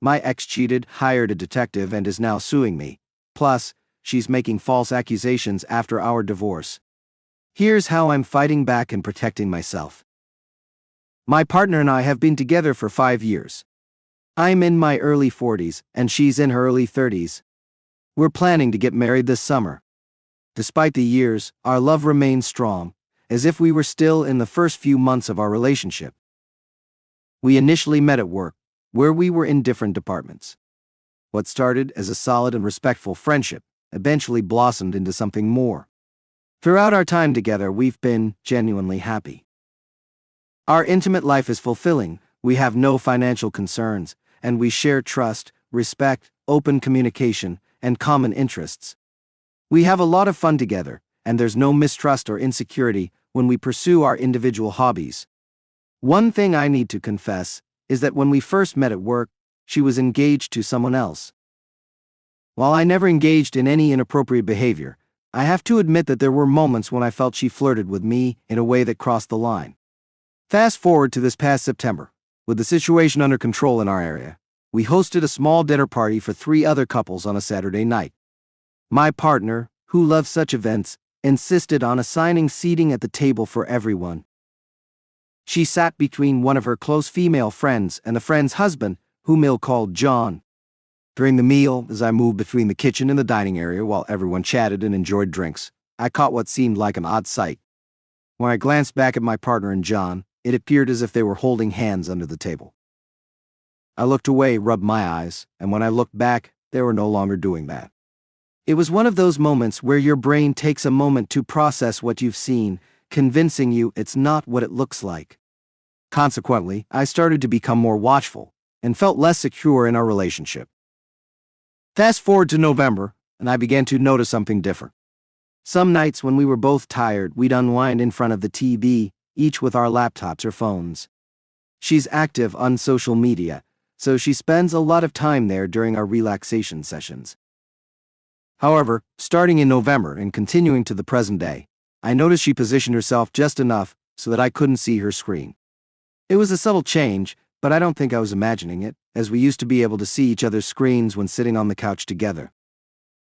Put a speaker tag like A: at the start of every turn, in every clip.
A: My ex cheated, hired a detective, and is now suing me. Plus, she's making false accusations after our divorce. Here's how I'm fighting back and protecting myself. My partner and I have been together for 5 years. I'm in my early 40s, and she's in her early 30s. We're planning to get married this summer. Despite the years, our love remains strong, as if we were still in the first few months of our relationship. We initially met at work, where we were in different departments. What started as a solid and respectful friendship eventually blossomed into something more. Throughout our time together, we've been genuinely happy. Our intimate life is fulfilling, we have no financial concerns, and we share trust, respect, open communication, and common interests. We have a lot of fun together, and there's no mistrust or insecurity when we pursue our individual hobbies. One thing I need to confess is that when we first met at work, she was engaged to someone else. While I never engaged in any inappropriate behavior, I have to admit that there were moments when I felt she flirted with me in a way that crossed the line. Fast forward to this past September. With the situation under control in our area, we hosted a small dinner party for 3 other couples on a Saturday night. My partner, who loves such events, insisted on assigning seating at the table for everyone. She sat between one of her close female friends and the friend's husband, whom Mill called John. During the meal, as I moved between the kitchen and the dining area while everyone chatted and enjoyed drinks, I caught what seemed like an odd sight. When I glanced back at my partner and John, it appeared as if they were holding hands under the table. I looked away, rubbed my eyes, and when I looked back, they were no longer doing that. It was one of those moments where your brain takes a moment to process what you've seen, convincing you it's not what it looks like. Consequently, I started to become more watchful and felt less secure in our relationship. Fast forward to November, and I began to notice something different. Some nights when we were both tired, we'd unwind in front of the TV, each with our laptops or phones. She's active on social media, so she spends a lot of time there during our relaxation sessions. However, starting in November and continuing to the present day, I noticed she positioned herself just enough so that I couldn't see her screen. It was a subtle change, but I don't think I was imagining it, as we used to be able to see each other's screens when sitting on the couch together.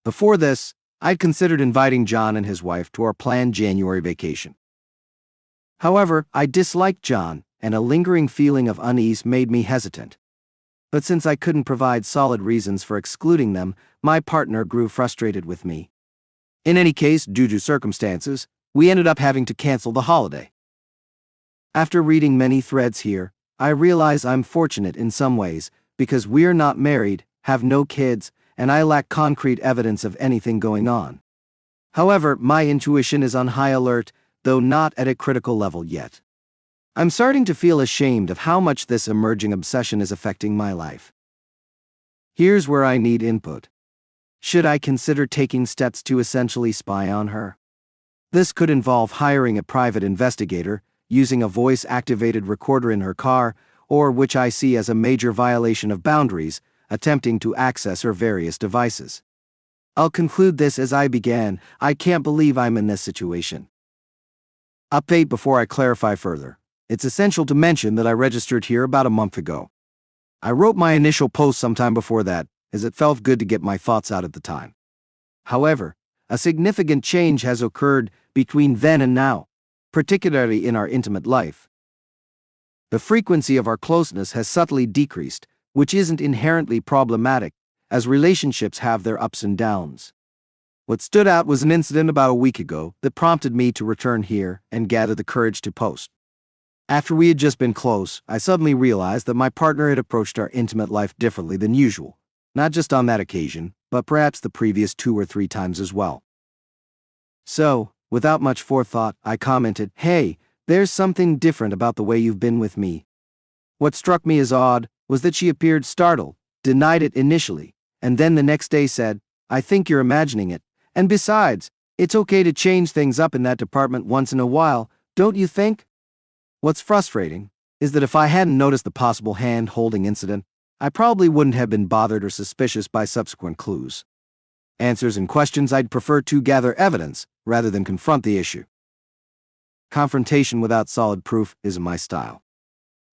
A: Before this, I'd considered inviting John and his wife to our planned January vacation. However, I disliked John, and a lingering feeling of unease made me hesitant. But since I couldn't provide solid reasons for excluding them, my partner grew frustrated with me. In any case, due to circumstances, we ended up having to cancel the holiday. After reading many threads here, I realize I'm fortunate in some ways, because we're not married, have no kids, and I lack concrete evidence of anything going on. However, my intuition is on high alert, though not at a critical level yet. I'm starting to feel ashamed of how much this emerging obsession is affecting my life. Here's where I need input. Should I consider taking steps to essentially spy on her? This could involve hiring a private investigator, using a voice-activated recorder in her car, or, which I see as a major violation of boundaries, attempting to access her various devices. I'll conclude this as I began. I can't believe I'm in this situation. Update before I clarify further. It's essential to mention that I registered here about a month ago. I wrote my initial post sometime before that, as it felt good to get my thoughts out at the time. However, a significant change has occurred between then and now, particularly in our intimate life. The frequency of our closeness has subtly decreased, which isn't inherently problematic, as relationships have their ups and downs. What stood out was an incident about a week ago that prompted me to return here and gather the courage to post. After we had just been close, I suddenly realized that my partner had approached our intimate life differently than usual, not just on that occasion, but perhaps the previous 2 or 3 times as well. So, without much forethought, I commented, "Hey, there's something different about the way you've been with me." What struck me as odd was that she appeared startled, denied it initially, and then the next day said, "I think you're imagining it. And besides, it's okay to change things up in that department once in a while, don't you think?" What's frustrating is that if I hadn't noticed the possible hand-holding incident, I probably wouldn't have been bothered or suspicious by subsequent clues. Answers and questions, I'd prefer to gather evidence rather than confront the issue. Confrontation without solid proof isn't my style.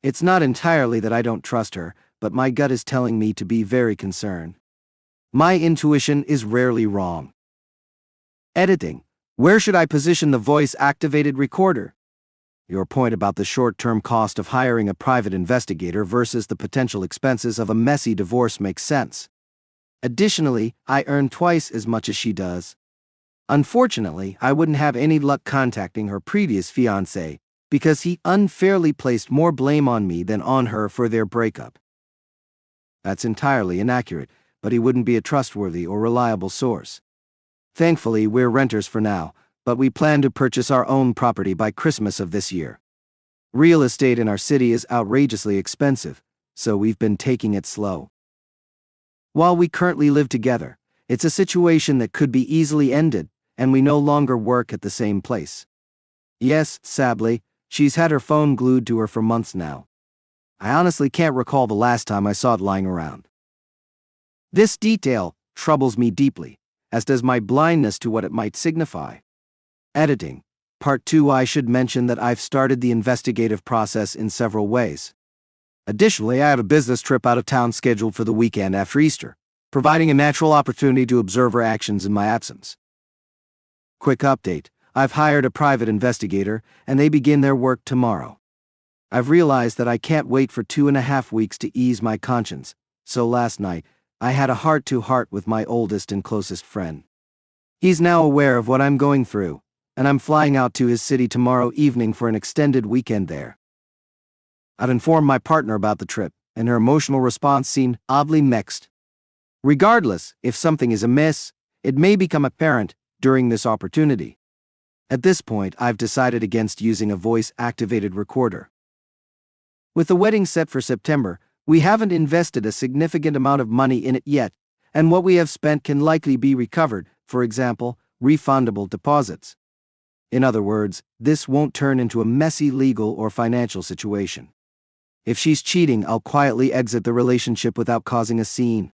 A: It's not entirely that I don't trust her, but my gut is telling me to be very concerned. My intuition is rarely wrong. Editing. Where should I position the voice-activated recorder? Your point about the short-term cost of hiring a private investigator versus the potential expenses of a messy divorce makes sense. Additionally, I earn twice as much as she does. Unfortunately, I wouldn't have any luck contacting her previous fiancé because he unfairly placed more blame on me than on her for their breakup. That's entirely inaccurate, but he wouldn't be a trustworthy or reliable source. Thankfully, we're renters for now, but we plan to purchase our own property by Christmas of this year. Real estate in our city is outrageously expensive, so we've been taking it slow. While we currently live together, it's a situation that could be easily ended, and we no longer work at the same place. Yes, sadly, she's had her phone glued to her for months now. I honestly can't recall the last time I saw it lying around. This detail troubles me deeply, as does my blindness to what it might signify. Editing. Part 2. I should mention that I've started the investigative process in several ways. Additionally, I have a business trip out of town scheduled for the weekend after Easter, providing a natural opportunity to observe her actions in my absence. Quick update. I've hired a private investigator, and they begin their work tomorrow. I've realized that I can't wait for 2.5 weeks to ease my conscience, so last night, I had a heart-to-heart with my oldest and closest friend. He's now aware of what I'm going through, and I'm flying out to his city tomorrow evening for an extended weekend there. I've informed my partner about the trip, and her emotional response seemed oddly mixed. Regardless, if something is amiss, it may become apparent during this opportunity. At this point, I've decided against using a voice-activated recorder. With the wedding set for September, we haven't invested a significant amount of money in it yet, and what we have spent can likely be recovered, for example, refundable deposits. In other words, this won't turn into a messy legal or financial situation. If she's cheating, I'll quietly exit the relationship without causing a scene.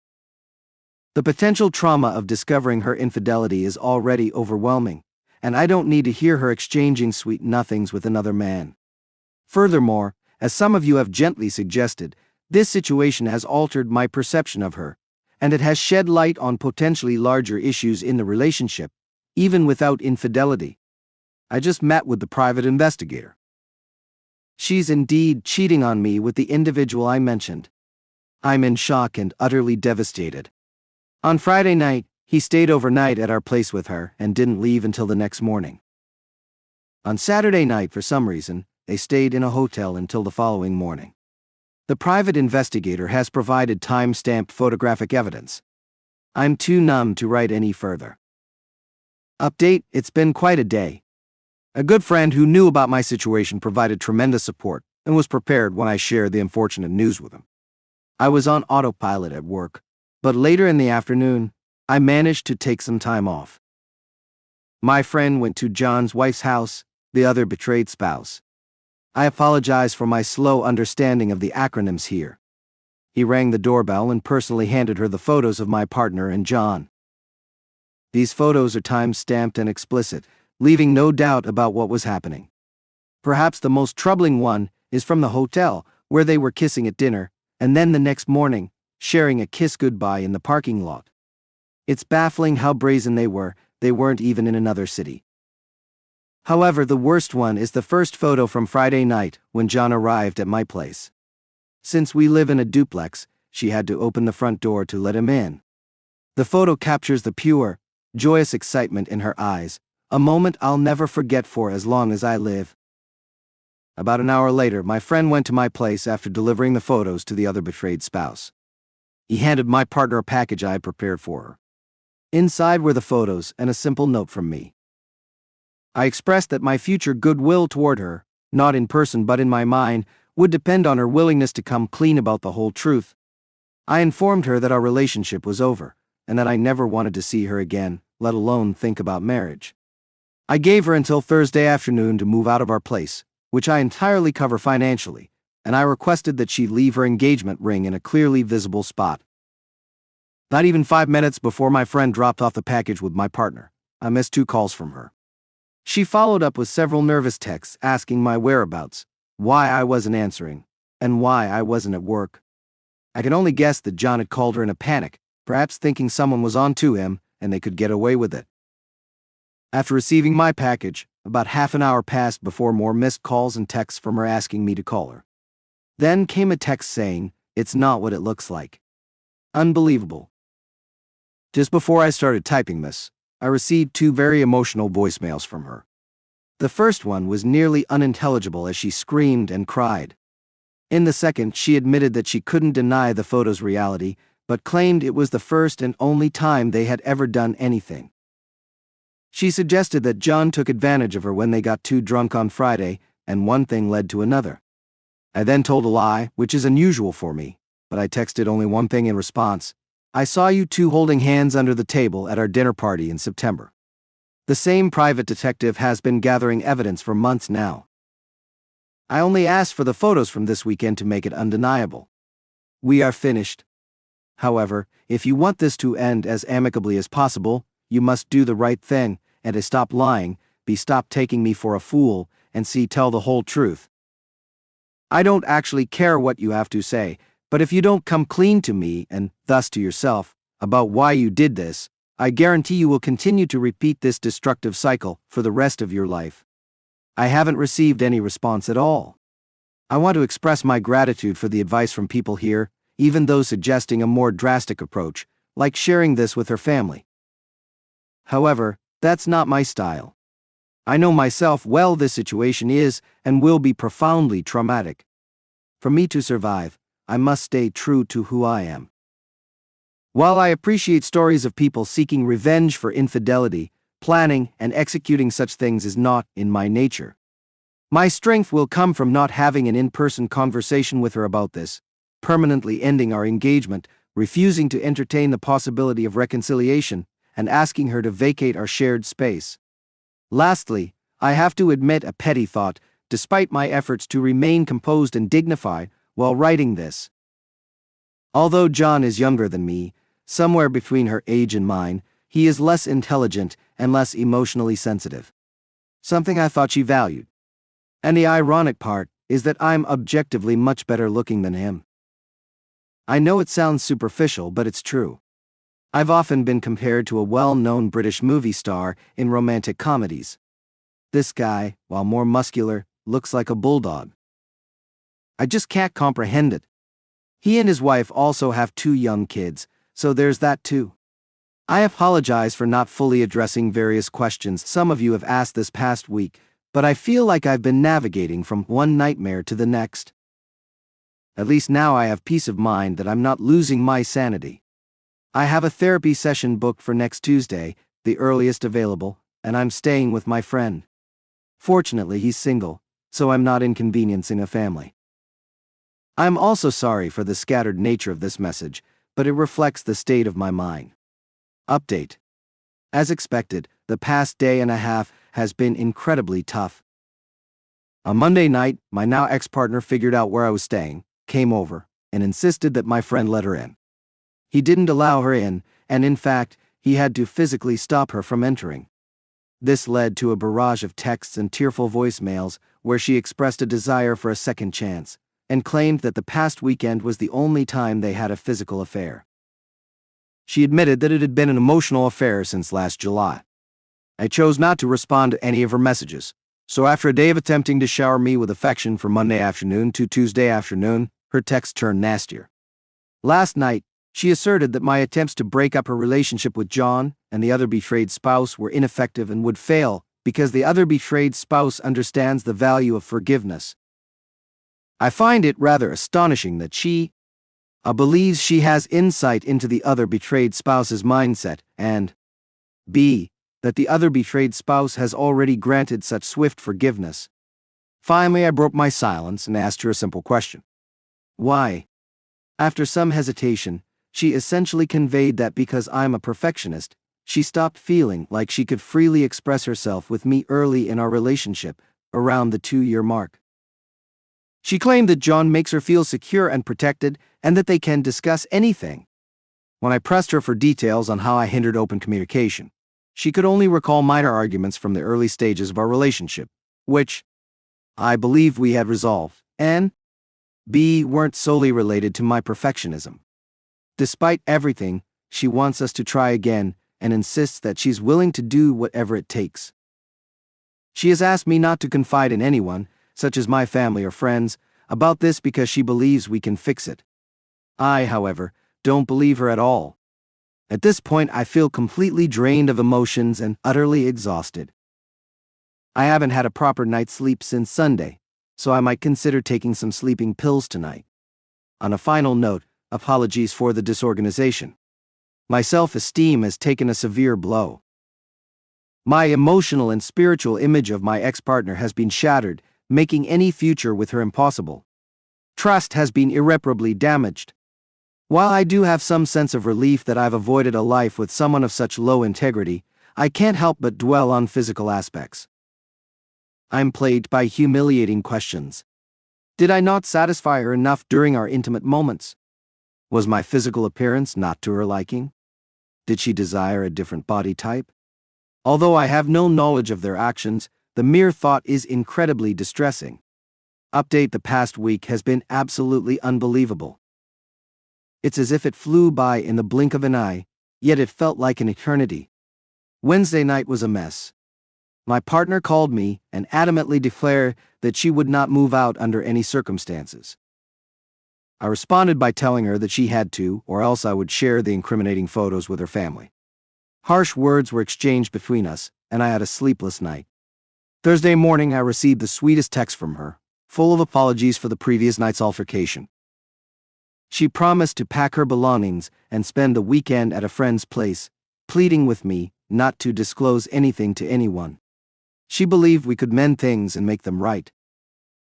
A: The potential trauma of discovering her infidelity is already overwhelming, and I don't need to hear her exchanging sweet nothings with another man. Furthermore, as some of you have gently suggested, this situation has altered my perception of her, and it has shed light on potentially larger issues in the relationship, even without infidelity. I just met with the private investigator. She's indeed cheating on me with the individual I mentioned. I'm in shock and utterly devastated. On Friday night, he stayed overnight at our place with her and didn't leave until the next morning. On Saturday night, for some reason, they stayed in a hotel until the following morning. The private investigator has provided time-stamped photographic evidence. I'm too numb to write any further. Update: it's been quite a day. A good friend who knew about my situation provided tremendous support and was prepared when I shared the unfortunate news with him. I was on autopilot at work, but later in the afternoon, I managed to take some time off. My friend went to John's wife's house, the other betrayed spouse. I apologize for my slow understanding of the acronyms here. He rang the doorbell and personally handed her the photos of my partner and John. These photos are time-stamped and explicit, leaving no doubt about what was happening. Perhaps the most troubling one is from the hotel, where they were kissing at dinner, and then the next morning, sharing a kiss goodbye in the parking lot. It's baffling how brazen they weren't even in another city. However, the worst one is the first photo from Friday night, when John arrived at my place. Since we live in a duplex, she had to open the front door to let him in. The photo captures the pure, joyous excitement in her eyes, a moment I'll never forget for as long as I live. About an hour later, my friend went to my place after delivering the photos to the other betrayed spouse. He handed my partner a package I had prepared for her. Inside were the photos and a simple note from me. I expressed that my future goodwill toward her, not in person but in my mind, would depend on her willingness to come clean about the whole truth. I informed her that our relationship was over, and that I never wanted to see her again, let alone think about marriage. I gave her until Thursday afternoon to move out of our place, which I entirely cover financially, and I requested that she leave her engagement ring in a clearly visible spot. Not even 5 minutes before my friend dropped off the package with my partner, I missed 2 calls from her. She followed up with several nervous texts asking my whereabouts, why I wasn't answering, and why I wasn't at work. I can only guess that John had called her in a panic, perhaps thinking someone was on to him and they could get away with it. After receiving my package, about half an hour passed before more missed calls and texts from her asking me to call her. Then came a text saying, "It's not what it looks like." Unbelievable. Just before I started typing this, I received 2 very emotional voicemails from her. The first one was nearly unintelligible as she screamed and cried. In the second, she admitted that she couldn't deny the photo's reality, but claimed it was the first and only time they had ever done anything. She suggested that John took advantage of her when they got too drunk on Friday, and one thing led to another. I then told a lie, which is unusual for me, but I texted only one thing in response. "I saw you 2 holding hands under the table at our dinner party in September." The same private detective has been gathering evidence for months now. I only asked for the photos from this weekend to make it undeniable. We are finished. However, if you want this to end as amicably as possible, you must do the right thing, and to stop lying, stop taking me for a fool, and tell the whole truth. I don't actually care what you have to say, but if you don't come clean to me, and thus to yourself, about why you did this, I guarantee you will continue to repeat this destructive cycle for the rest of your life. I haven't received any response at all. I want to express my gratitude for the advice from people here, even those suggesting a more drastic approach, like sharing this with her family. However, that's not my style. I know myself well this situation is and will be profoundly traumatic. For me to survive, I must stay true to who I am. While I appreciate stories of people seeking revenge for infidelity, planning and executing such things is not in my nature. My strength will come from not having an in-person conversation with her about this, permanently ending our engagement, refusing to entertain the possibility of reconciliation, and asking her to vacate our shared space. Lastly, I have to admit a petty thought, despite my efforts to remain composed and dignified while writing this. Although John is younger than me, somewhere between her age and mine, he is less intelligent and less emotionally sensitive. Something I thought she valued. And the ironic part is that I'm objectively much better looking than him. I know it sounds superficial, but it's true. I've often been compared to a well-known British movie star in romantic comedies. This guy, while more muscular, looks like a bulldog. I just can't comprehend it. He and his wife also have 2 young kids, so there's that too. I apologize for not fully addressing various questions some of you have asked this past week, but I feel like I've been navigating from one nightmare to the next. At least now I have peace of mind that I'm not losing my sanity. I have a therapy session booked for next Tuesday, the earliest available, and I'm staying with my friend. Fortunately, he's single, so I'm not inconveniencing a family. I'm also sorry for the scattered nature of this message, but it reflects the state of my mind. Update. As expected, the past day and a half has been incredibly tough. On Monday night, my now ex-partner figured out where I was staying, came over, and insisted that my friend let her in. He didn't allow her in, and in fact, he had to physically stop her from entering. This led to a barrage of texts and tearful voicemails where she expressed a desire for a second chance, and claimed that the past weekend was the only time they had a physical affair. She admitted that it had been an emotional affair since last July. I chose not to respond to any of her messages, so after a day of attempting to shower me with affection from Monday afternoon to Tuesday afternoon, her texts turned nastier. Last night, she asserted that my attempts to break up her relationship with John and the other betrayed spouse were ineffective and would fail because the other betrayed spouse understands the value of forgiveness. I find it rather astonishing that she believes she has insight into the other betrayed spouse's mindset and b. that the other betrayed spouse has already granted such swift forgiveness. Finally, I broke my silence and asked her a simple question. Why? After some hesitation, she essentially conveyed that because I'm a perfectionist, she stopped feeling like she could freely express herself with me early in our relationship, around the 2-year mark. She claimed that John makes her feel secure and protected, and that they can discuss anything. When I pressed her for details on how I hindered open communication, she could only recall minor arguments from the early stages of our relationship, which I believed we had resolved, and B weren't solely related to my perfectionism. Despite everything, she wants us to try again and insists that she's willing to do whatever it takes. She has asked me not to confide in anyone, such as my family or friends, about this because she believes we can fix it. I, however, don't believe her at all. At this point, I feel completely drained of emotions and utterly exhausted. I haven't had a proper night's sleep since Sunday, so I might consider taking some sleeping pills tonight. On a final note, apologies for the disorganization. My self-esteem has taken a severe blow. My emotional and spiritual image of my ex-partner has been shattered, making any future with her impossible. Trust has been irreparably damaged. While I do have some sense of relief that I've avoided a life with someone of such low integrity, I can't help but dwell on physical aspects. I'm plagued by humiliating questions. Did I not satisfy her enough during our intimate moments? Was my physical appearance not to her liking? Did she desire a different body type? Although I have no knowledge of their actions, the mere thought is incredibly distressing. Update: the past week has been absolutely unbelievable. It's as if it flew by in the blink of an eye, yet it felt like an eternity. Wednesday night was a mess. My partner called me and adamantly declared that she would not move out under any circumstances. I responded by telling her that she had to, or else I would share the incriminating photos with her family. Harsh words were exchanged between us, and I had a sleepless night. Thursday morning, I received the sweetest text from her, full of apologies for the previous night's altercation. She promised to pack her belongings and spend the weekend at a friend's place, pleading with me not to disclose anything to anyone. She believed we could mend things and make them right.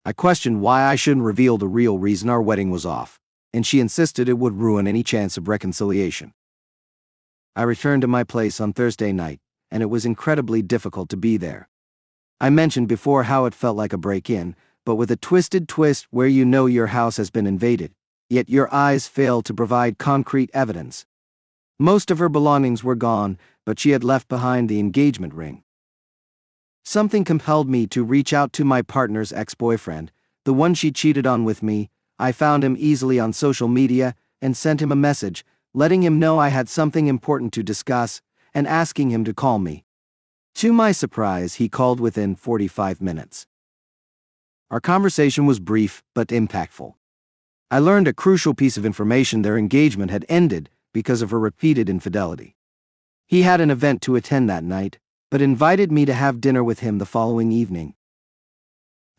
A: I questioned why I shouldn't reveal the real reason our wedding was off, and she insisted it would ruin any chance of reconciliation. I returned to my place on Thursday night, and it was incredibly difficult to be there. I mentioned before how it felt like a break-in, but with a twisted twist where you know your house has been invaded, yet your eyes fail to provide concrete evidence. Most of her belongings were gone, but she had left behind the engagement ring. Something compelled me to reach out to my partner's ex-boyfriend, the one she cheated on with me. I found him easily on social media and sent him a message, letting him know I had something important to discuss and asking him to call me. To my surprise, he called within 45 minutes. Our conversation was brief but impactful. I learned a crucial piece of information: their engagement had ended because of her repeated infidelity. He had an event to attend that night, but invited me to have dinner with him the following evening.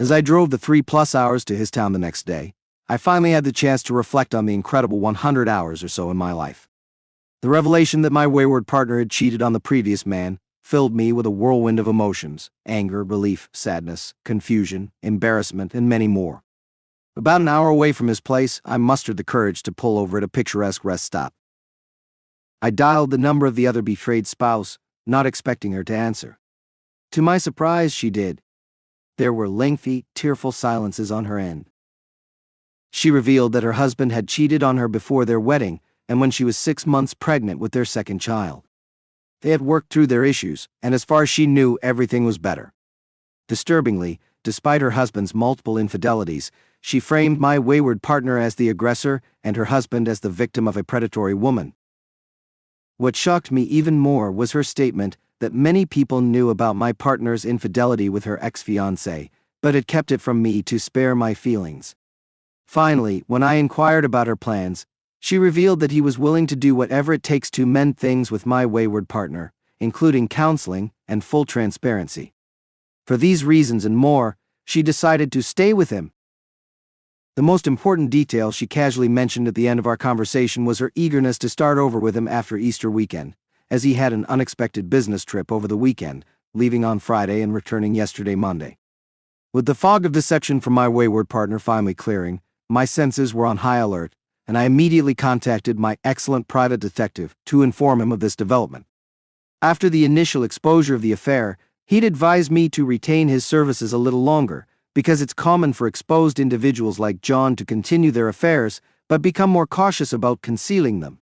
A: As I drove the 3+ hours to his town the next day, I finally had the chance to reflect on the incredible 100 hours or so in my life. The revelation that my wayward partner had cheated on the previous man filled me with a whirlwind of emotions: anger, relief, sadness, confusion, embarrassment, and many more. About an hour away from his place, I mustered the courage to pull over at a picturesque rest stop. I dialed the number of the other betrayed spouse, not expecting her to answer. To my surprise, she did. There were lengthy, tearful silences on her end. She revealed that her husband had cheated on her before their wedding and when she was 6 months pregnant with their second child. They had worked through their issues, and as far as she knew, everything was better. Disturbingly, despite her husband's multiple infidelities, she framed my wayward partner as the aggressor and her husband as the victim of a predatory woman. What shocked me even more was her statement that many people knew about my partner's infidelity with her ex-fiancé, but had kept it from me to spare my feelings. Finally, when I inquired about her plans, she revealed that he was willing to do whatever it takes to mend things with my wayward partner, including counseling and full transparency. For these reasons and more, she decided to stay with him. The most important detail she casually mentioned at the end of our conversation was her eagerness to start over with him after Easter weekend, as he had an unexpected business trip over the weekend, leaving on Friday and returning yesterday, Monday. With the fog of deception from my wayward partner finally clearing, my senses were on high alert, and I immediately contacted my excellent private detective to inform him of this development. After the initial exposure of the affair, he'd advised me to retain his services a little longer, because it's common for exposed individuals like John to continue their affairs but become more cautious about concealing them.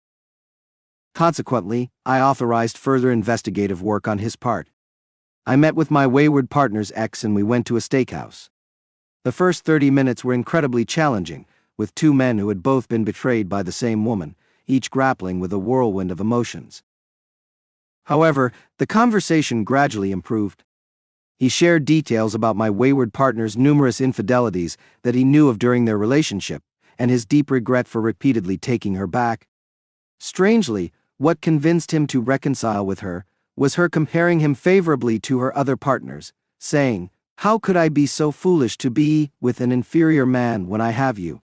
A: Consequently, I authorized further investigative work on his part. I met with my wayward partner's ex and we went to a steakhouse. The first 30 minutes were incredibly challenging, with two men who had both been betrayed by the same woman, each grappling with a whirlwind of emotions. However, the conversation gradually improved. He shared details about my wayward partner's numerous infidelities that he knew of during their relationship, and his deep regret for repeatedly taking her back. Strangely, what convinced him to reconcile with her was her comparing him favorably to her other partners, saying, "How could I be so foolish to be with an inferior man when I have you?"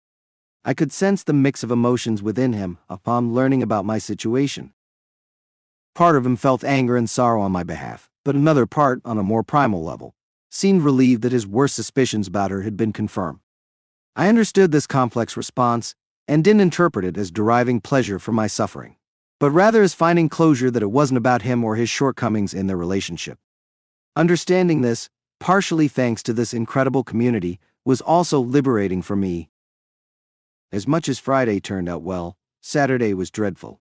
A: I could sense the mix of emotions within him upon learning about my situation. Part of him felt anger and sorrow on my behalf, but another part, on a more primal level, seemed relieved that his worst suspicions about her had been confirmed. I understood this complex response and didn't interpret it as deriving pleasure from my suffering, but rather as finding closure that it wasn't about him or his shortcomings in their relationship. Understanding this, partially thanks to this incredible community, was also liberating for me. As much as Friday turned out well, Saturday was dreadful.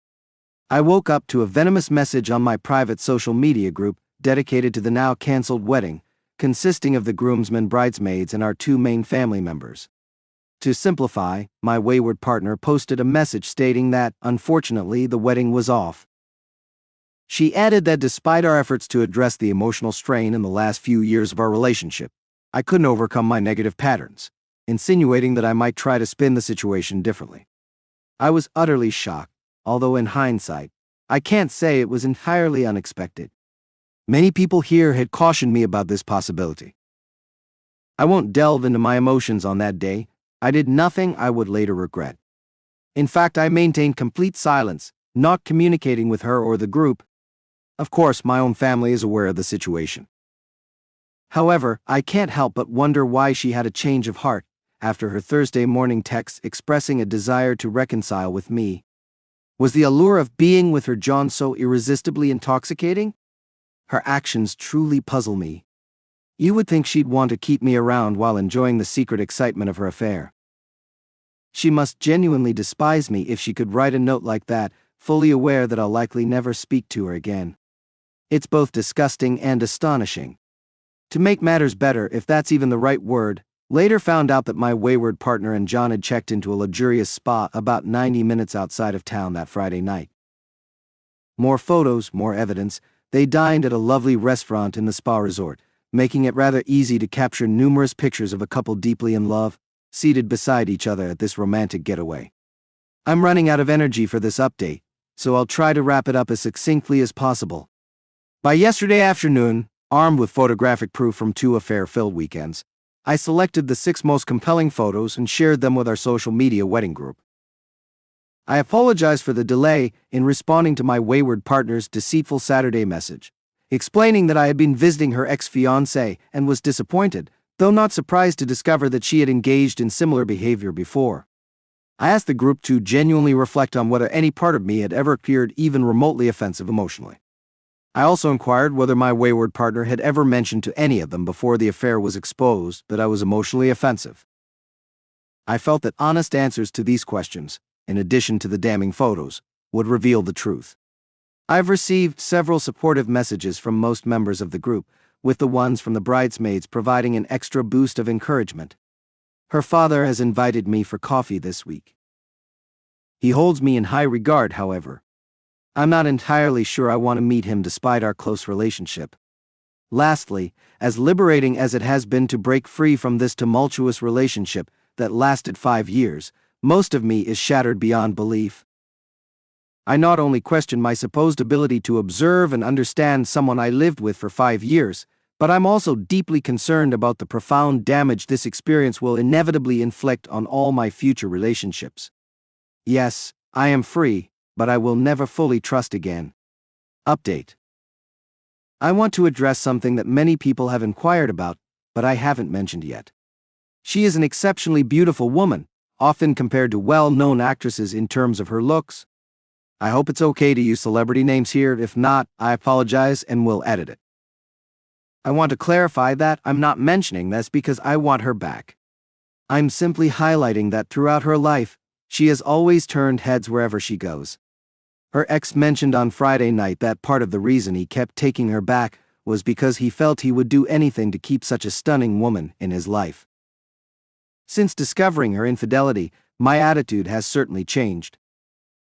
A: I woke up to a venomous message on my private social media group dedicated to the now canceled wedding, consisting of the groomsmen, bridesmaids, and our two main family members. To simplify, my wayward partner posted a message stating that, unfortunately, the wedding was off. She added that despite our efforts to address the emotional strain in the last few years of our relationship, I couldn't overcome my negative patterns, insinuating that I might try to spin the situation differently. I was utterly shocked, although in hindsight, I can't say it was entirely unexpected. Many people here had cautioned me about this possibility. I won't delve into my emotions on that day. I did nothing I would later regret. In fact, I maintained complete silence, not communicating with her or the group. Of course, my own family is aware of the situation. However, I can't help but wonder why she had a change of heart after her Thursday morning text expressing a desire to reconcile with me. Was the allure of being with her John so irresistibly intoxicating? Her actions truly puzzle me. You would think she'd want to keep me around while enjoying the secret excitement of her affair. She must genuinely despise me if she could write a note like that, fully aware that I'll likely never speak to her again. It's both disgusting and astonishing. To make matters better, if that's even the right word, later found out that my wayward partner and John had checked into a luxurious spa about 90 minutes outside of town that Friday night. More photos, more evidence. They dined at a lovely restaurant in the spa resort, making it rather easy to capture numerous pictures of a couple deeply in love, seated beside each other at this romantic getaway. I'm running out of energy for this update, so I'll try to wrap it up as succinctly as possible. By yesterday afternoon, armed with photographic proof from 2 affair-filled weekends, I selected the 6 most compelling photos and shared them with our social media wedding group. I apologize for the delay in responding to my wayward partner's deceitful Saturday message, explaining that I had been visiting her ex-fiancé and was disappointed, though not surprised to discover that she had engaged in similar behavior before. I asked the group to genuinely reflect on whether any part of me had ever appeared even remotely offensive emotionally. I also inquired whether my wayward partner had ever mentioned to any of them before the affair was exposed that I was emotionally offensive. I felt that honest answers to these questions, in addition to the damning photos, would reveal the truth. I've received several supportive messages from most members of the group, with the ones from the bridesmaids providing an extra boost of encouragement. Her father has invited me for coffee this week. He holds me in high regard, however. I'm not entirely sure I want to meet him despite our close relationship. Lastly, as liberating as it has been to break free from this tumultuous relationship that lasted 5 years, most of me is shattered beyond belief. I not only question my supposed ability to observe and understand someone I lived with for 5 years, but I'm also deeply concerned about the profound damage this experience will inevitably inflict on all my future relationships. Yes, I am free, but I will never fully trust again. Update. I want to address something that many people have inquired about, but I haven't mentioned yet. She is an exceptionally beautiful woman, often compared to well-known actresses in terms of her looks. I hope it's okay to use celebrity names here. If not, I apologize and will edit it. I want to clarify that I'm not mentioning this because I want her back. I'm simply highlighting that throughout her life, she has always turned heads wherever she goes. Her ex mentioned on Friday night that part of the reason he kept taking her back was because he felt he would do anything to keep such a stunning woman in his life. Since discovering her infidelity, my attitude has certainly changed.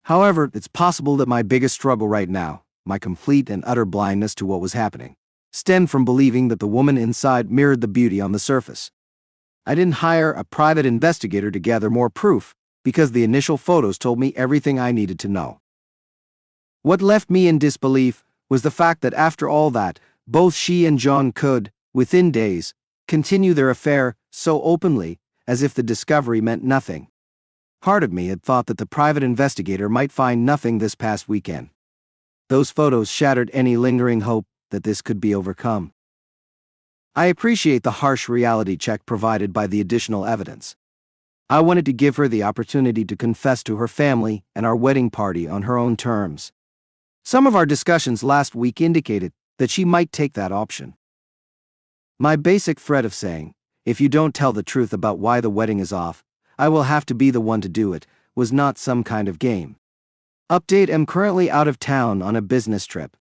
A: However, it's possible that my biggest struggle right now, my complete and utter blindness to what was happening, stemmed from believing that the woman inside mirrored the beauty on the surface. I didn't hire a private investigator to gather more proof, because the initial photos told me everything I needed to know. What left me in disbelief was the fact that after all that, both she and John could, within days, continue their affair so openly, as if the discovery meant nothing. Part of me had thought that the private investigator might find nothing this past weekend. Those photos shattered any lingering hope that this could be overcome. I appreciate the harsh reality check provided by the additional evidence. I wanted to give her the opportunity to confess to her family and our wedding party on her own terms. Some of our discussions last week indicated that she might take that option. My basic threat of saying, "If you don't tell the truth about why the wedding is off, I will have to be the one to do it," was not some kind of game. Update: I'm currently out of town on a business trip.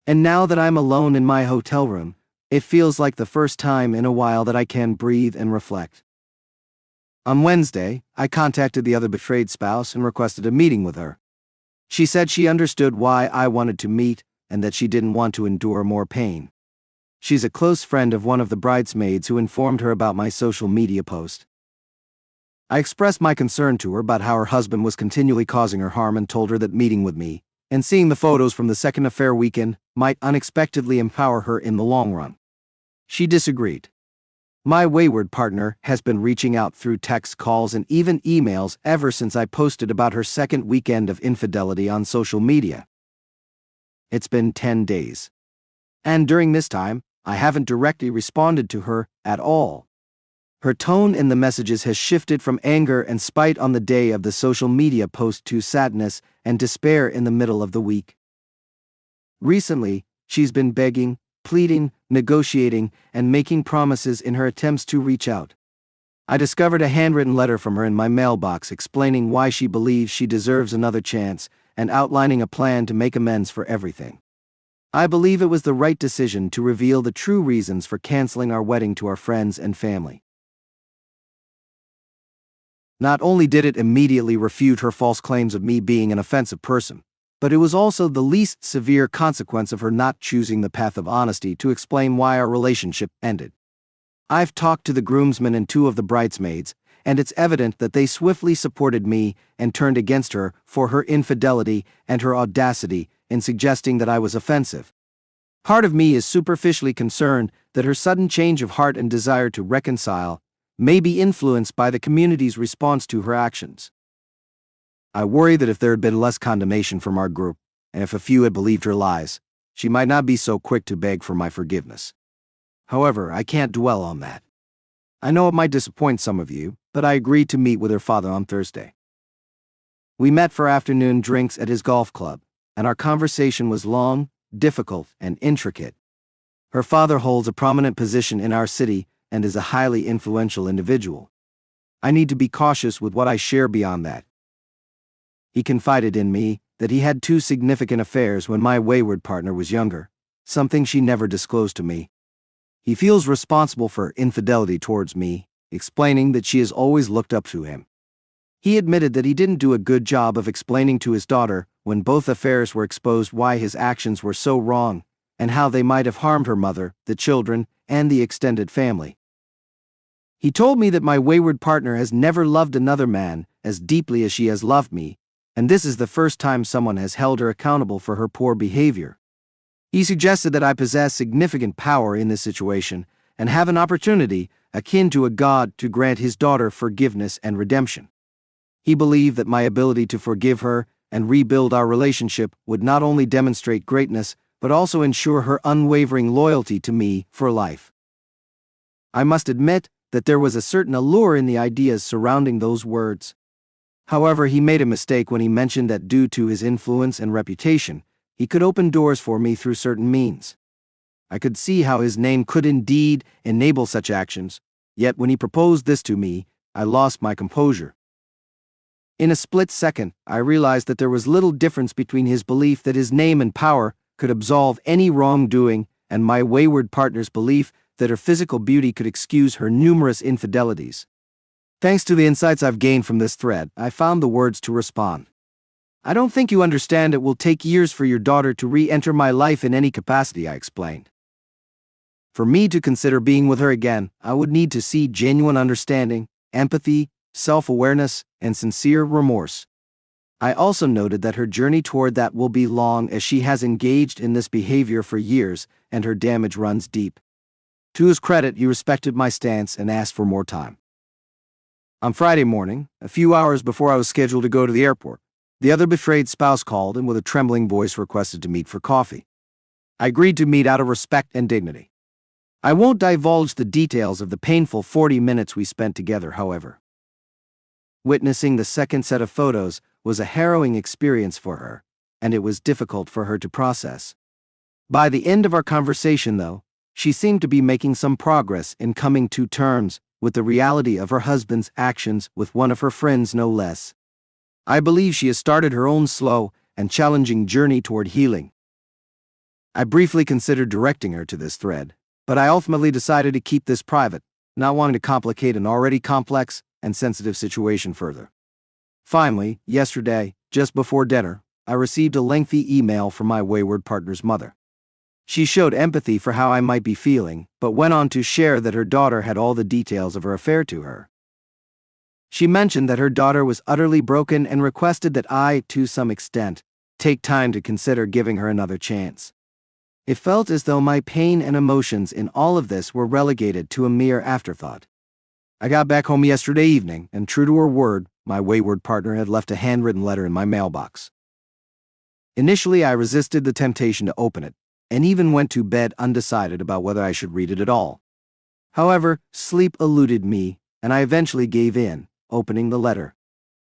A: And now that I'm alone in my hotel room, it feels like the first time in a while that I can breathe and reflect. On Wednesday, I contacted the other betrayed spouse and requested a meeting with her. She said she understood why I wanted to meet and that she didn't want to endure more pain. She's a close friend of one of the bridesmaids who informed her about my social media post. I expressed my concern to her about how her husband was continually causing her harm and told her that meeting with me and seeing the photos from the second affair weekend might unexpectedly empower her in the long run. She disagreed. My wayward partner has been reaching out through text calls and even emails ever since I posted about her second weekend of infidelity on social media. It's been 10 days. And during this time, I haven't directly responded to her at all. Her tone in the messages has shifted from anger and spite on the day of the social media post to sadness and despair in the middle of the week. Recently, she's been begging, pleading, negotiating, and making promises in her attempts to reach out. I discovered a handwritten letter from her in my mailbox explaining why she believes she deserves another chance and outlining a plan to make amends for everything. I believe it was the right decision to reveal the true reasons for canceling our wedding to our friends and family. Not only did it immediately refute her false claims of me being an offensive person, but it was also the least severe consequence of her not choosing the path of honesty to explain why our relationship ended. I've talked to the groomsmen and 2 of the bridesmaids, and it's evident that they swiftly supported me and turned against her for her infidelity and her audacity in suggesting that I was offensive. Part of me is superficially concerned that her sudden change of heart and desire to reconcile may be influenced by the community's response to her actions. I worry that if there had been less condemnation from our group, and if a few had believed her lies, she might not be so quick to beg for my forgiveness. However, I can't dwell on that. I know it might disappoint some of you, but I agreed to meet with her father on Thursday. We met for afternoon drinks at his golf club, and our conversation was long, difficult, and intricate. Her father holds a prominent position in our city and is a highly influential individual. I need to be cautious with what I share beyond that. He confided in me that he had 2 significant affairs when my wayward partner was younger, something she never disclosed to me. He feels responsible for her infidelity towards me, explaining that she has always looked up to him. He admitted that he didn't do a good job of explaining to his daughter, when both affairs were exposed, why his actions were so wrong and how they might have harmed her mother, the children, and the extended family. He told me that my wayward partner has never loved another man as deeply as she has loved me, and this is the first time someone has held her accountable for her poor behavior. He suggested that I possess significant power in this situation and have an opportunity, akin to a god, to grant his daughter forgiveness and redemption. He believed that my ability to forgive her and rebuild our relationship would not only demonstrate greatness, but also ensure her unwavering loyalty to me for life. I must admit that there was a certain allure in the ideas surrounding those words. However, he made a mistake when he mentioned that due to his influence and reputation, he could open doors for me through certain means. I could see how his name could indeed enable such actions, yet when he proposed this to me, I lost my composure. In a split second, I realized that there was little difference between his belief that his name and power could absolve any wrongdoing and my wayward partner's belief that her physical beauty could excuse her numerous infidelities. Thanks to the insights I've gained from this thread, I found the words to respond. I don't think you understand it will take years for your daughter to re-enter my life in any capacity, I explained. For me to consider being with her again, I would need to see genuine understanding, empathy, self-awareness, and sincere remorse. I also noted that her journey toward that will be long, as she has engaged in this behavior for years and her damage runs deep. To his credit, he respected my stance and asked for more time. On Friday morning, a few hours before I was scheduled to go to the airport, the other betrayed spouse called and with a trembling voice requested to meet for coffee. I agreed to meet out of respect and dignity. I won't divulge the details of the painful 40 minutes we spent together, however. Witnessing the second set of photos was a harrowing experience for her, and it was difficult for her to process. By the end of our conversation, though, she seemed to be making some progress in coming to terms with the reality of her husband's actions with one of her friends, no less. I believe she has started her own slow and challenging journey toward healing. I briefly considered directing her to this thread, but I ultimately decided to keep this private, not wanting to complicate an already complex and sensitive situation further. Finally, yesterday, just before dinner, I received a lengthy email from my wayward partner's mother. She showed empathy for how I might be feeling, but went on to share that her daughter had all the details of her affair to her. She mentioned that her daughter was utterly broken and requested that I, to some extent, take time to consider giving her another chance. It felt as though my pain and emotions in all of this were relegated to a mere afterthought. I got back home yesterday evening, and true to her word, my wayward partner had left a handwritten letter in my mailbox. Initially, I resisted the temptation to open it, and even went to bed undecided about whether I should read it at all. However, sleep eluded me, and I eventually gave in, opening the letter.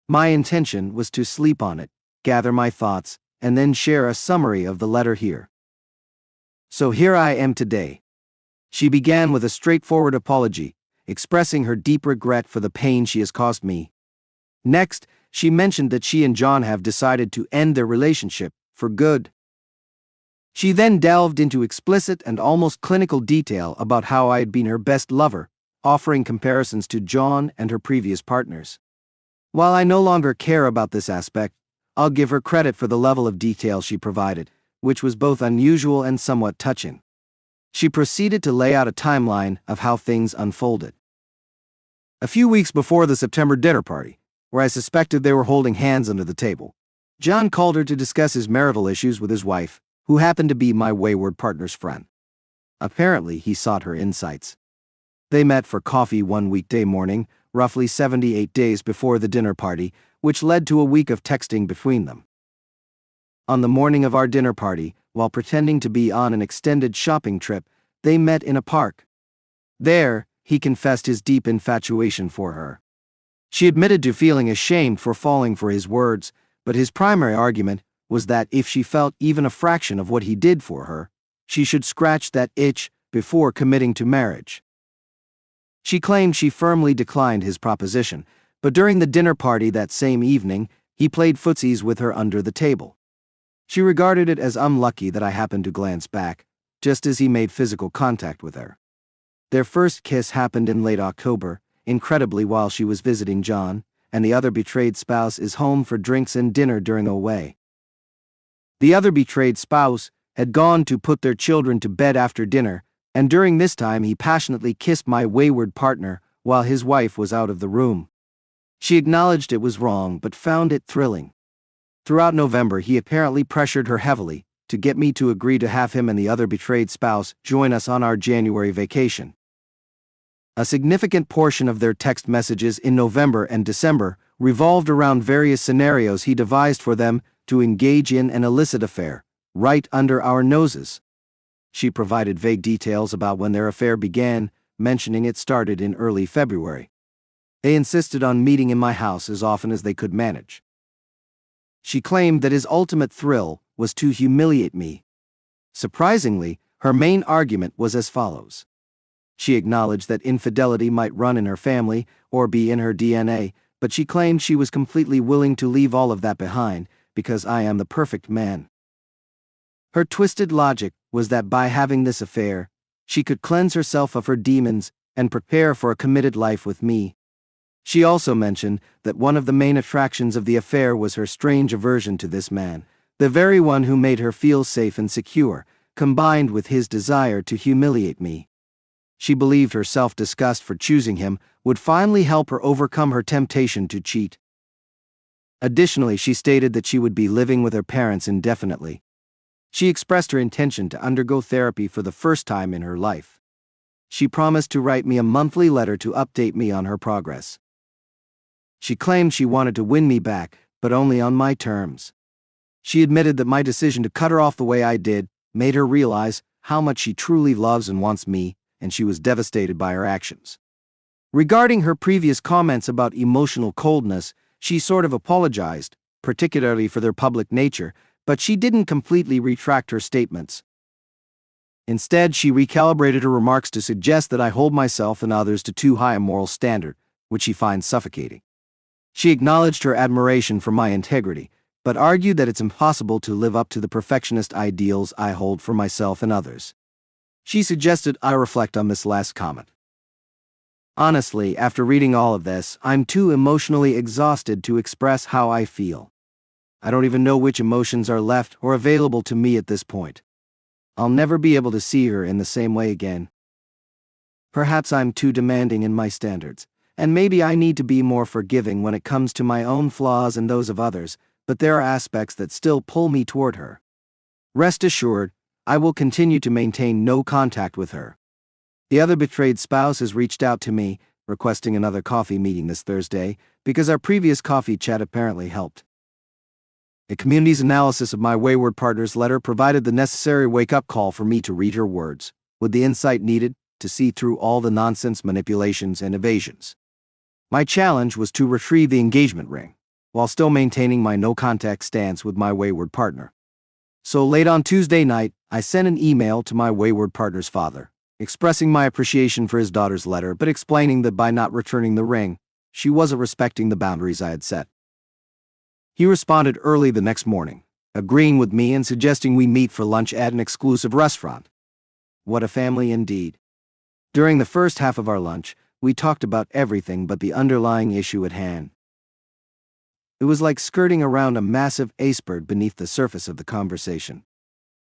A: My intention was to sleep on it, gather my thoughts, and then share a summary of the letter here. So here I am today. She began with a straightforward apology, expressing her deep regret for the pain she has caused me. Next, she mentioned that she and John have decided to end their relationship for good. She then delved into explicit and almost clinical detail about how I had been her best lover, offering comparisons to John and her previous partners. While I no longer care about this aspect, I'll give her credit for the level of detail she provided, which was both unusual and somewhat touching. She proceeded to lay out a timeline of how things unfolded. A few weeks before the September dinner party, where I suspected they were holding hands under the table, John called her to discuss his marital issues with his wife, who happened to be my wayward partner's friend. Apparently, he sought her insights. They met for coffee one weekday morning, roughly 78 days before the dinner party, which led to a week of texting between them. On the morning of our dinner party, while pretending to be on an extended shopping trip, they met in a park. There, he confessed his deep infatuation for her. She admitted to feeling ashamed for falling for his words, but his primary argument was that if she felt even a fraction of what he did for her, she should scratch that itch before committing to marriage. She claimed she firmly declined his proposition, but during the dinner party that same evening, he played footsies with her under the table. She regarded it as unlucky that I happened to glance back, just as he made physical contact with her. Their first kiss happened in late October, incredibly while she was visiting John, and the other betrayed spouse is home for drinks and dinner during away. The other betrayed spouse had gone to put their children to bed after dinner, and during this time he passionately kissed my wayward partner while his wife was out of the room. She acknowledged it was wrong but found it thrilling. Throughout November, he apparently pressured her heavily to get me to agree to have him and the other betrayed spouse join us on our January vacation. A significant portion of their text messages in November and December revolved around various scenarios he devised for them to engage in an illicit affair, right under our noses. She provided vague details about when their affair began, mentioning it started in early February. They insisted on meeting in my house as often as they could manage. She claimed that his ultimate thrill was to humiliate me. Surprisingly, her main argument was as follows. She acknowledged that infidelity might run in her family or be in her DNA, but she claimed she was completely willing to leave all of that behind because I am the perfect man. Her twisted logic was that by having this affair, she could cleanse herself of her demons and prepare for a committed life with me. She also mentioned that one of the main attractions of the affair was her strange aversion to this man, the very one who made her feel safe and secure, combined with his desire to humiliate me. She believed her self-disgust for choosing him would finally help her overcome her temptation to cheat. Additionally, she stated that she would be living with her parents indefinitely. She expressed her intention to undergo therapy for the first time in her life. She promised to write me a monthly letter to update me on her progress. She claimed she wanted to win me back, but only on my terms. She admitted that my decision to cut her off the way I did made her realize how much she truly loves and wants me, and she was devastated by her actions. Regarding her previous comments about emotional coldness, she sort of apologized, particularly for their public nature, but she didn't completely retract her statements. Instead, she recalibrated her remarks to suggest that I hold myself and others to too high a moral standard, which she finds suffocating. She acknowledged her admiration for my integrity, but argued that it's impossible to live up to the perfectionist ideals I hold for myself and others. She suggested I reflect on this last comment. Honestly, after reading all of this, I'm too emotionally exhausted to express how I feel. I don't even know which emotions are left or available to me at this point. I'll never be able to see her in the same way again. Perhaps I'm too demanding in my standards, and maybe I need to be more forgiving when it comes to my own flaws and those of others, but there are aspects that still pull me toward her. Rest assured, I will continue to maintain no contact with her. The other betrayed spouse has reached out to me, requesting another coffee meeting this Thursday, because our previous coffee chat apparently helped. The community's analysis of my wayward partner's letter provided the necessary wake-up call for me to read her words, with the insight needed to see through all the nonsense, manipulations, and evasions. My challenge was to retrieve the engagement ring, while still maintaining my no-contact stance with my wayward partner. So late on Tuesday night, I sent an email to my wayward partner's father, expressing my appreciation for his daughter's letter, but explaining that by not returning the ring, she wasn't respecting the boundaries I had set. He responded early the next morning, agreeing with me and suggesting we meet for lunch at an exclusive restaurant. What a family indeed. During the first half of our lunch, we talked about everything but the underlying issue at hand. It was like skirting around a massive iceberg beneath the surface of the conversation.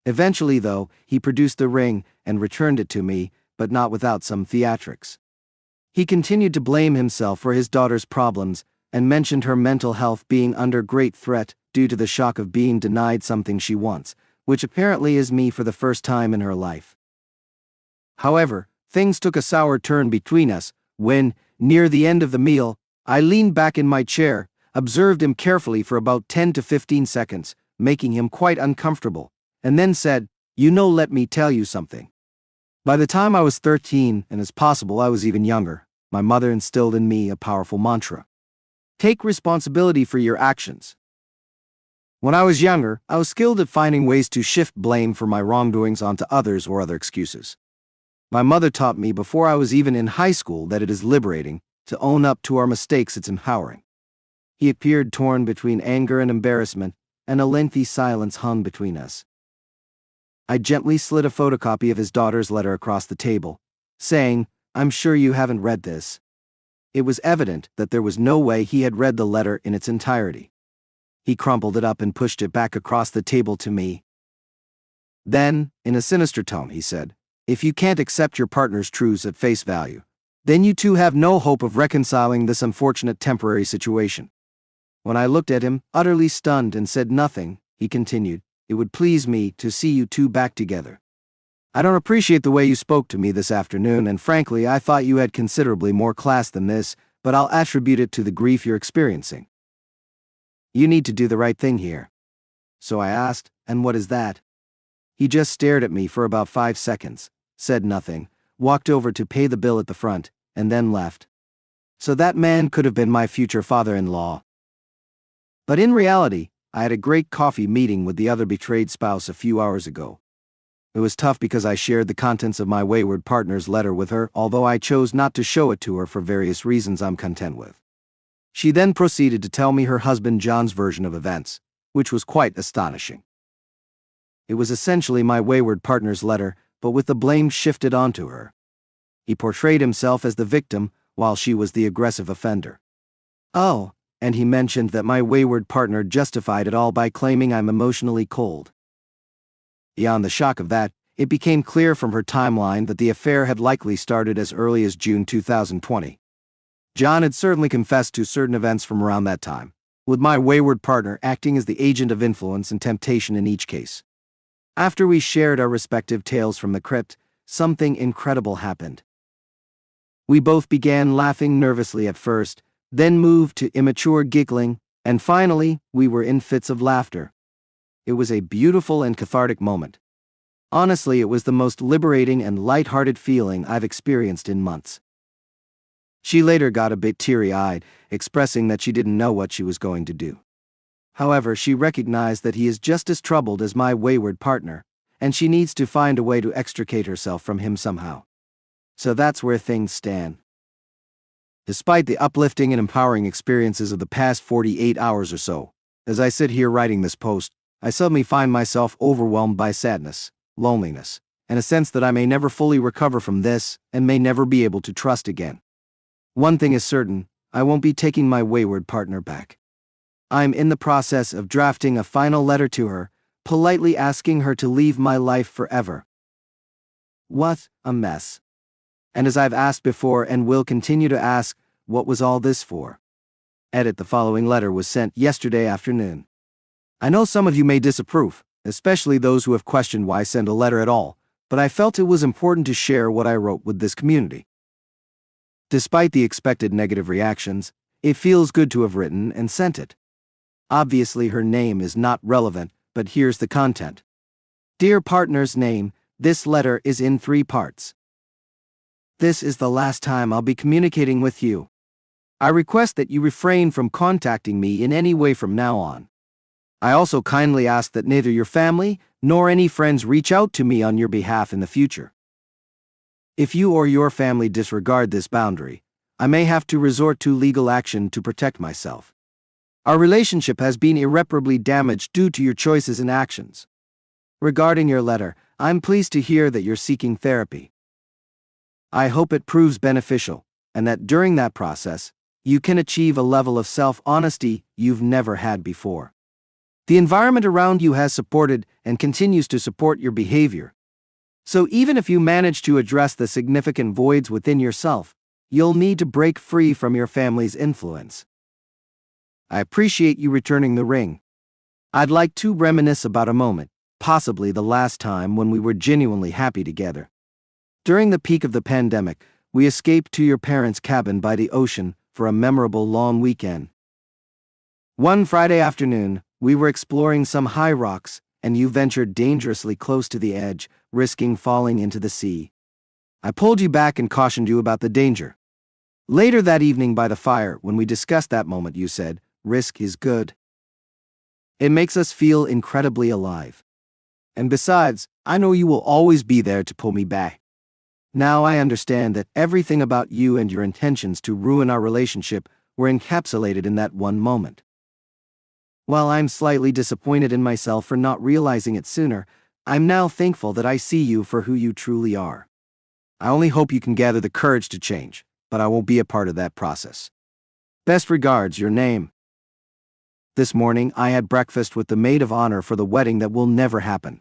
A: Eventually, though, he produced the ring and returned it to me, but not without some theatrics. He continued to blame himself for his daughter's problems and mentioned her mental health being under great threat due to the shock of being denied something she wants, which apparently is me for the first time in her life. However, things took a sour turn between us when, near the end of the meal, I leaned back in my chair, observed him carefully for about 10 to 15 seconds, making him quite uncomfortable, and then said, let me tell you something. By the time I was 13, and as possible I was even younger, my mother instilled in me a powerful mantra. Take responsibility for your actions. When I was younger, I was skilled at finding ways to shift blame for my wrongdoings onto others or other excuses. My mother taught me before I was even in high school that it is liberating to own up to our mistakes. It's empowering. He appeared torn between anger and embarrassment, and a lengthy silence hung between us. I gently slid a photocopy of his daughter's letter across the table, saying, I'm sure you haven't read this. It was evident that there was no way he had read the letter in its entirety. He crumpled it up and pushed it back across the table to me. Then, in a sinister tone, he said, if you can't accept your partner's truths at face value, then you two have no hope of reconciling this unfortunate temporary situation. When I looked at him, utterly stunned, and said nothing, he continued, it would please me to see you two back together. I don't appreciate the way you spoke to me this afternoon, and frankly, I thought you had considerably more class than this, but I'll attribute it to the grief you're experiencing. You need to do the right thing here. So I asked, and what is that? He just stared at me for about 5 seconds, said nothing, walked over to pay the bill at the front, and then left. So that man could have been my future father-in-law. But in reality, I had a great coffee meeting with the other betrayed spouse a few hours ago. It was tough because I shared the contents of my wayward partner's letter with her, although I chose not to show it to her for various reasons I'm content with. She then proceeded to tell me her husband John's version of events, which was quite astonishing. It was essentially my wayward partner's letter, but with the blame shifted onto her. He portrayed himself as the victim, while she was the aggressive offender. Oh, and he mentioned that my wayward partner justified it all by claiming I'm emotionally cold. Beyond the shock of that, it became clear from her timeline that the affair had likely started as early as June 2020. John had certainly confessed to certain events from around that time, with my wayward partner acting as the agent of influence and temptation in each case. After we shared our respective tales from the crypt, something incredible happened. We both began laughing nervously at first, then moved to immature giggling, and finally, we were in fits of laughter. It was a beautiful and cathartic moment. Honestly, it was the most liberating and light-hearted feeling I've experienced in months. She later got a bit teary-eyed, expressing that she didn't know what she was going to do. However, she recognized that he is just as troubled as my wayward partner, and she needs to find a way to extricate herself from him somehow. So that's where things stand. Despite the uplifting and empowering experiences of the past 48 hours or so, as I sit here writing this post, I suddenly find myself overwhelmed by sadness, loneliness, and a sense that I may never fully recover from this and may never be able to trust again. One thing is certain, I won't be taking my wayward partner back. I'm in the process of drafting a final letter to her, politely asking her to leave my life forever. What a mess. And as I've asked before and will continue to ask, what was all this for? Edit: the following letter was sent yesterday afternoon. I know some of you may disapprove, especially those who have questioned why send a letter at all, but I felt it was important to share what I wrote with this community. Despite the expected negative reactions, it feels good to have written and sent it. Obviously her name is not relevant, but here's the content. Dear partner's name, this letter is in 3 parts. This is the last time I'll be communicating with you. I request that you refrain from contacting me in any way from now on. I also kindly ask that neither your family nor any friends reach out to me on your behalf in the future. If you or your family disregard this boundary, I may have to resort to legal action to protect myself. Our relationship has been irreparably damaged due to your choices and actions. Regarding your letter, I'm pleased to hear that you're seeking therapy. I hope it proves beneficial, and that during that process, you can achieve a level of self-honesty you've never had before. The environment around you has supported and continues to support your behavior. So even if you manage to address the significant voids within yourself, you'll need to break free from your family's influence. I appreciate you returning the ring. I'd like to reminisce about a moment, possibly the last time when we were genuinely happy together. During the peak of the pandemic, we escaped to your parents' cabin by the ocean for a memorable long weekend. One Friday afternoon, we were exploring some high rocks, and you ventured dangerously close to the edge, risking falling into the sea. I pulled you back and cautioned you about the danger. Later that evening by the fire, when we discussed that moment, you said, "Risk is good. It makes us feel incredibly alive. And besides, I know you will always be there to pull me back." Now I understand that everything about you and your intentions to ruin our relationship were encapsulated in that one moment. While I'm slightly disappointed in myself for not realizing it sooner, I'm now thankful that I see you for who you truly are. I only hope you can gather the courage to change, but I won't be a part of that process. Best regards, your name. This morning, I had breakfast with the maid of honor for the wedding that will never happen.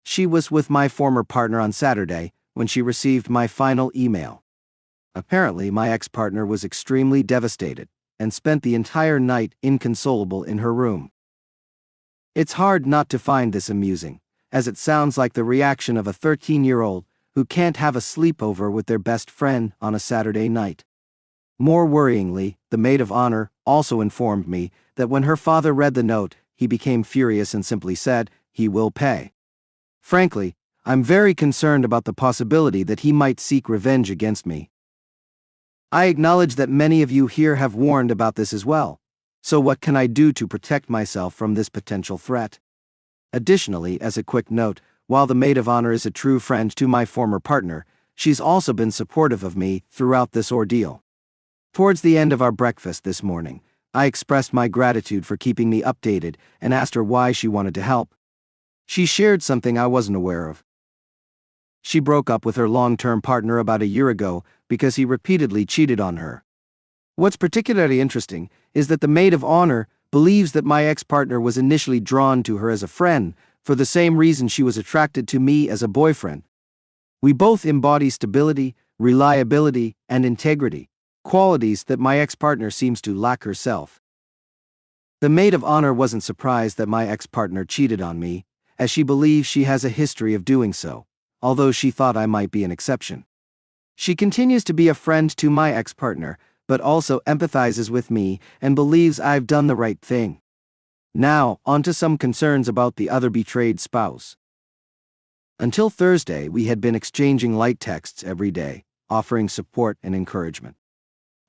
A: She was with my former partner on Saturday when she received my final email. Apparently, my ex-partner was extremely devastated and spent the entire night inconsolable in her room. It's hard not to find this amusing, as it sounds like the reaction of a 13-year-old who can't have a sleepover with their best friend on a Saturday night. More worryingly, the maid of honor also informed me that when her father read the note, he became furious and simply said, "He will pay." Frankly, I'm very concerned about the possibility that he might seek revenge against me. I acknowledge that many of you here have warned about this as well. So what can I do to protect myself from this potential threat? Additionally, as a quick note, while the maid of honor is a true friend to my former partner, she's also been supportive of me throughout this ordeal. Towards the end of our breakfast this morning, I expressed my gratitude for keeping me updated and asked her why she wanted to help. She shared something I wasn't aware of. She broke up with her long-term partner about a year ago because he repeatedly cheated on her. What's particularly interesting is that the maid of honor believes that my ex-partner was initially drawn to her as a friend for the same reason she was attracted to me as a boyfriend. We both embody stability, reliability, and integrity, qualities that my ex-partner seems to lack herself. The maid of honor wasn't surprised that my ex-partner cheated on me, as she believes she has a history of doing so, although she thought I might be an exception. She continues to be a friend to my ex-partner, but also empathizes with me and believes I've done the right thing. Now, on to some concerns about the other betrayed spouse. Until Thursday, we had been exchanging light texts every day, offering support and encouragement.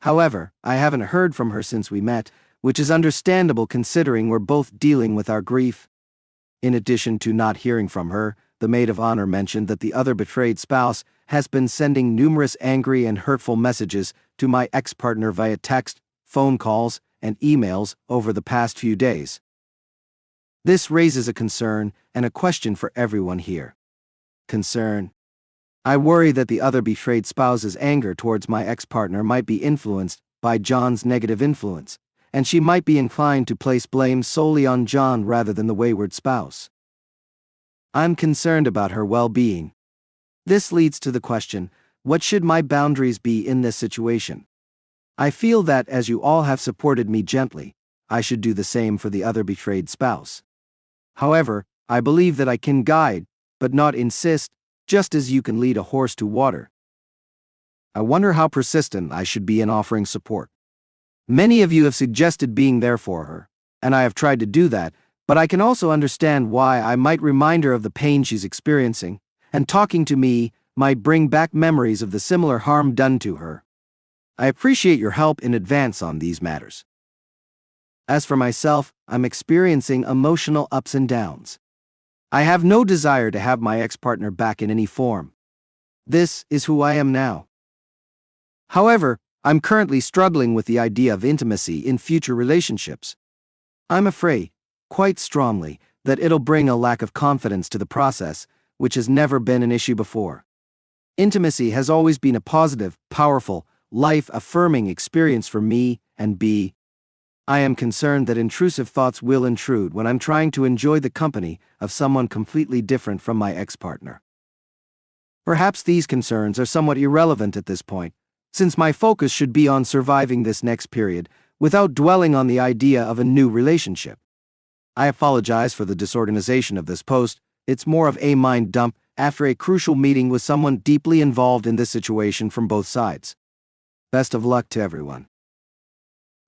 A: However, I haven't heard from her since we met, which is understandable considering we're both dealing with our grief. In addition to not hearing from her, the maid of honor mentioned that the other betrayed spouse has been sending numerous angry and hurtful messages to my ex-partner via text, phone calls, and emails over the past few days. This raises a concern and a question for everyone here. Concern. I worry that the other betrayed spouse's anger towards my ex-partner might be influenced by John's negative influence, and she might be inclined to place blame solely on John rather than the wayward spouse. I'm concerned about her well-being. This leads to the question, what should my boundaries be in this situation? I feel that as you all have supported me gently, I should do the same for the other betrayed spouse. However, I believe that I can guide, but not insist, just as you can lead a horse to water. I wonder how persistent I should be in offering support. Many of you have suggested being there for her, and I have tried to do that, but I can also understand why I might remind her of the pain she's experiencing, and talking to me might bring back memories of the similar harm done to her. I appreciate your help in advance on these matters. As for myself, I'm experiencing emotional ups and downs. I have no desire to have my ex-partner back in any form. This is who I am now. However, I'm currently struggling with the idea of intimacy in future relationships. I'm afraid, quite strongly, that it'll bring a lack of confidence to the process, which has never been an issue before. Intimacy has always been a positive, powerful, life-affirming experience for me and B. I am concerned that intrusive thoughts will intrude when I'm trying to enjoy the company of someone completely different from my ex-partner. Perhaps these concerns are somewhat irrelevant at this point, since my focus should be on surviving this next period without dwelling on the idea of a new relationship. I apologize for the disorganization of this post. It's more of a mind dump after a crucial meeting with someone deeply involved in this situation from both sides. Best of luck to everyone.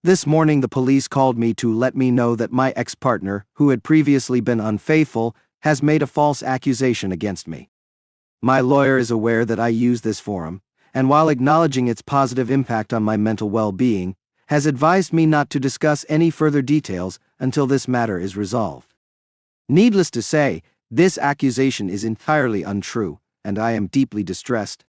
A: This morning the police called me to let me know that my ex-partner, who had previously been unfaithful, has made a false accusation against me. My lawyer is aware that I use this forum, and while acknowledging its positive impact on my mental well-being, has advised me not to discuss any further details until this matter is resolved. Needless to say, this accusation is entirely untrue, and I am deeply distressed.